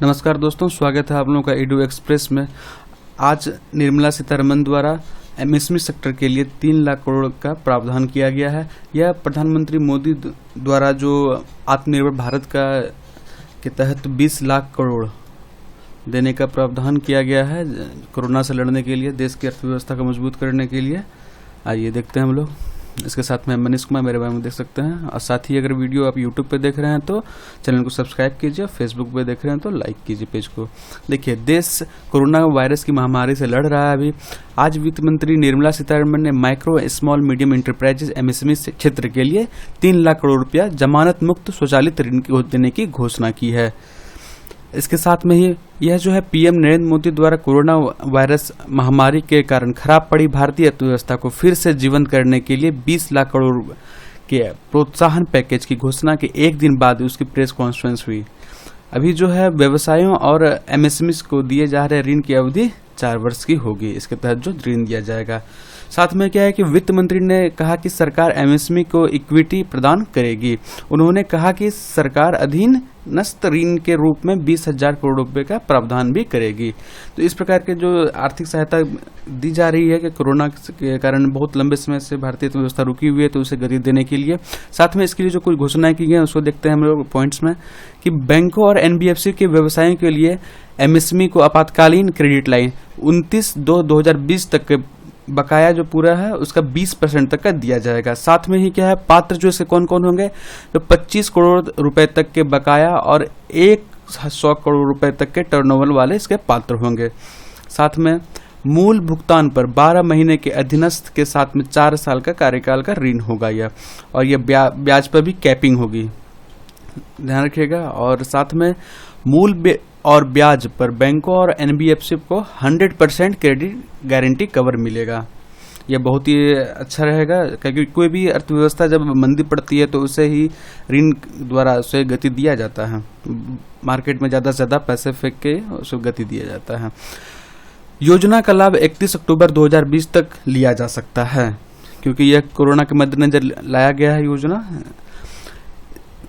नमस्कार दोस्तों, स्वागत है आप लोगों का ईडू एक्सप्रेस में। आज निर्मला सीतारमण द्वारा एमएसएमई सेक्टर के लिए 3 लाख करोड़ का प्रावधान किया गया है। यह प्रधानमंत्री मोदी द्वारा जो आत्मनिर्भर भारत का के तहत 20 लाख करोड़ देने का प्रावधान किया गया है कोरोना से लड़ने के लिए, देश की अर्थव्यवस्था को मजबूत करने के लिए। आइए देखते हैं हम लोग। इसके साथ में मनीष कुमार मेरे बारे में देख सकते हैं, और साथ ही अगर वीडियो आप यूट्यूब पे देख रहे हैं तो चैनल को सब्सक्राइब कीजिए, फेसबुक पे देख रहे हैं तो लाइक कीजिए पेज को। देखिए, देश कोरोना वायरस की महामारी से लड़ रहा है। अभी आज वित्त मंत्री निर्मला सीतारमण ने micro small medium enterprises MSME क्षेत्र के लिए 3 लाख करोड़ रुपया जमानत मुक्त स्वचालित ऋण देने की घोषणा की है। इसके साथ में ही यह जो है पीएम नरेंद्र मोदी द्वारा कोरोना वायरस महामारी के कारण खराब पड़ी भारतीय अर्थव्यवस्था को फिर से जीवंत करने के लिए 20 लाख करोड़ के प्रोत्साहन पैकेज की घोषणा के एक दिन बाद उसकी प्रेस कॉन्फ्रेंस हुई। अभी जो है व्यवसायों और एमएसएमई को दिए जा रहे ऋण की अवधि 4 वर्ष की होगी। इसके तहत जो ऋण दिया जाएगा, साथ में क्या है कि वित्त मंत्री ने कहा कि सरकार एमएसएमई को इक्विटी प्रदान करेगी। उन्होंने कहा कि सरकार अधीनस्थ ऋण के रूप में 20,000 करोड़ रुपए का प्रावधान भी करेगी। तो इस प्रकार के जो आर्थिक सहायता दी जा रही है कि कोरोना के कारण बहुत लंबे समय से भारतीय अर्थव्यवस्था रुकी हुई है, तो उसे गति देने के लिए। साथ में इसके लिए जो कुछ घोषणाएं की गई हैं उसको देखते हैं हम लोग पॉइंट्स में, कि बैंकों और एनबीएफसी के व्यवसायों के लिए एमएसएमई को आपातकालीन क्रेडिट लाइन 29/2/2020 तक के बकाया जो पूरा है उसका 20% तक का दिया जाएगा। साथ में ही क्या है, पात्र जो इसके कौन कौन होंगे, तो 25 करोड़ रुपए तक के बकाया और 100 करोड़ रुपए तक के टर्नओवर वाले इसके पात्र होंगे। साथ में मूल भुगतान पर 12 महीने के अधीनस्थ के साथ में 4 साल का कार्यकाल का ऋण होगा यह, और यह ब्याज पर भी कैपिंग होगी, ध्यान रखिएगा। और साथ में मूल और ब्याज पर बैंकों और एनबीएफसी को 100% क्रेडिट गारंटी कवर मिलेगा। यह बहुत ही अच्छा रहेगा, क्योंकि कोई भी अर्थव्यवस्था जब मंदी पड़ती है तो उसे ही ऋण द्वारा उसे गति दिया जाता है। मार्केट में ज़्यादा से ज़्यादा पैसे फेंक के उसे गति दिया जाता है। योजना का लाभ 31 अक्टूबर 2020 तक लिया जा सकता है, क्योंकि यह कोरोना के मद्देनजर लाया गया है योजना।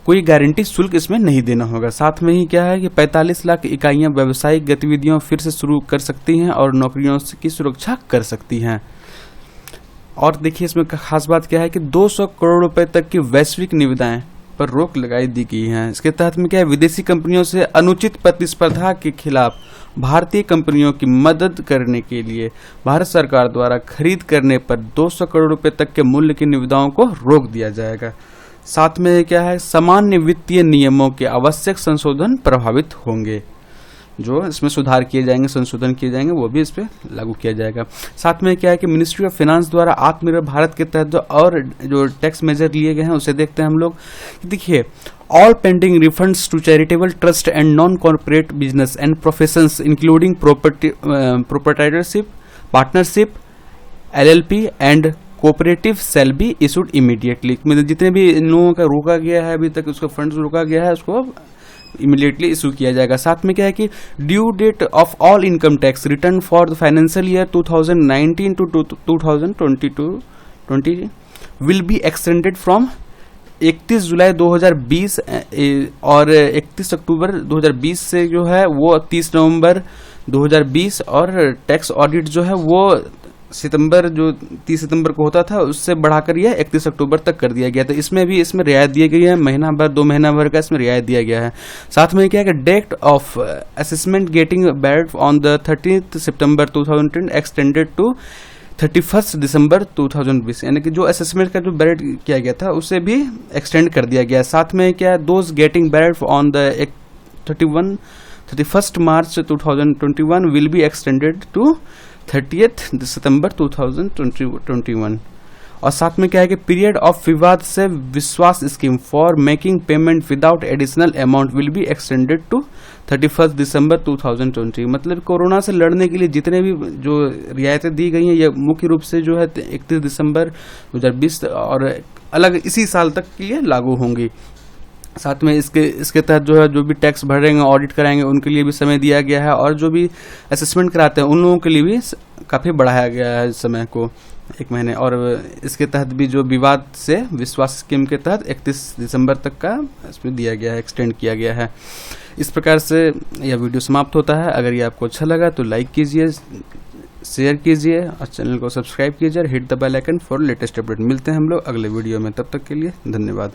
कोई गारंटी शुल्क इसमें नहीं देना होगा। साथ में ही क्या है कि 45 लाख इकाइयां व्यावसायिक गतिविधियों फिर से शुरू कर सकती हैं और नौकरियों की सुरक्षा कर सकती हैं। और देखिए, इसमें खास बात क्या है कि 200 करोड़ रुपए तक की वैश्विक निविदाएं पर रोक लगाई दी गई है। इसके तहत में क्या है, विदेशी कंपनियों से अनुचित प्रतिस्पर्धा के खिलाफ भारतीय कंपनियों की मदद करने के लिए भारत सरकार द्वारा खरीद करने पर 200 करोड़ रुपए तक के मूल्य की निविदाओं को रोक दिया जाएगा। साथ में क्या है, सामान्य वित्तीय नियमों के आवश्यक संशोधन प्रभावित होंगे, जो इसमें सुधार किए जाएंगे, संशोधन किए जाएंगे, वो भी इस पे लागू किया जाएगा। साथ में क्या है कि मिनिस्ट्री ऑफ फाइनेंस द्वारा आत्मनिर्भर भारत के तहत जो टैक्स मेजर लिए गए हैं उसे देखते हैं हम लोग। देखिए, all pending refunds to charitable trust and non corporate business and professions including proprietorship, partnership, LLP and cooperative shall be issued immediately. मतलब जितने भी इन लोगों का रोका गया है अभी तक, उसका फंड्स रोका गया है, उसको इमीडिएटली इशू किया जाएगा। साथ में क्या है कि due date of all income tax return for the financial year 2019 to 2020 will be extended from 31 July 2020 और 31 अक्टूबर 2020 से जो है वो 30 नवंबर 2020, और टैक्स ऑडिट जो है वो सितंबर जो 30 सितंबर को होता था उससे बढ़ाकर यह 31 अक्टूबर तक कर दिया गया था। इसमें भी इसमें रियायत दी गई है, महीना भर 2 महीना भर का इसमें रियायत दिया गया है। साथ में क्या है कि date of assessment getting bad on the 30 September 2010 extended to 31 December 2020, यानी कि जो असेसमेंट का जो बैड किया गया था उसे भी एक्सटेंड कर दिया गया। साथ में क्या है, those getting bad on the 31 March 2021 will be extended to 30 September 2021। और साथ में क्या है कि period of Vivad se Vishwas scheme for making payment without additional amount will be extended to 31 December 2020। मतलब कोरोना से लड़ने के लिए जितने भी जो रियायतें दी गई हैं ये मुख्य रूप से जो है 31 दिसंबर 2020 और अलग इसी साल तक के लिए लागू होंगी। साथ में इसके तहत जो है जो भी टैक्स भरेंगे, ऑडिट कराएंगे, उनके लिए भी समय दिया गया है, और जो भी असेसमेंट कराते हैं उन लोगों के लिए भी काफ़ी बढ़ाया गया है समय को 1 महीने। और इसके तहत भी जो विवाद से विश्वास स्कीम के तहत 31 दिसंबर तक का इसमें दिया गया है, एक्सटेंड किया गया है। इस प्रकार से यह वीडियो समाप्त होता है। अगर ये आपको अच्छा लगा तो लाइक कीजिए, शेयर कीजिए और चैनल को सब्सक्राइब कीजिए और hit the bell icon for latest update. मिलते हैं हम लोग अगले वीडियो में, तब तक के लिए धन्यवाद।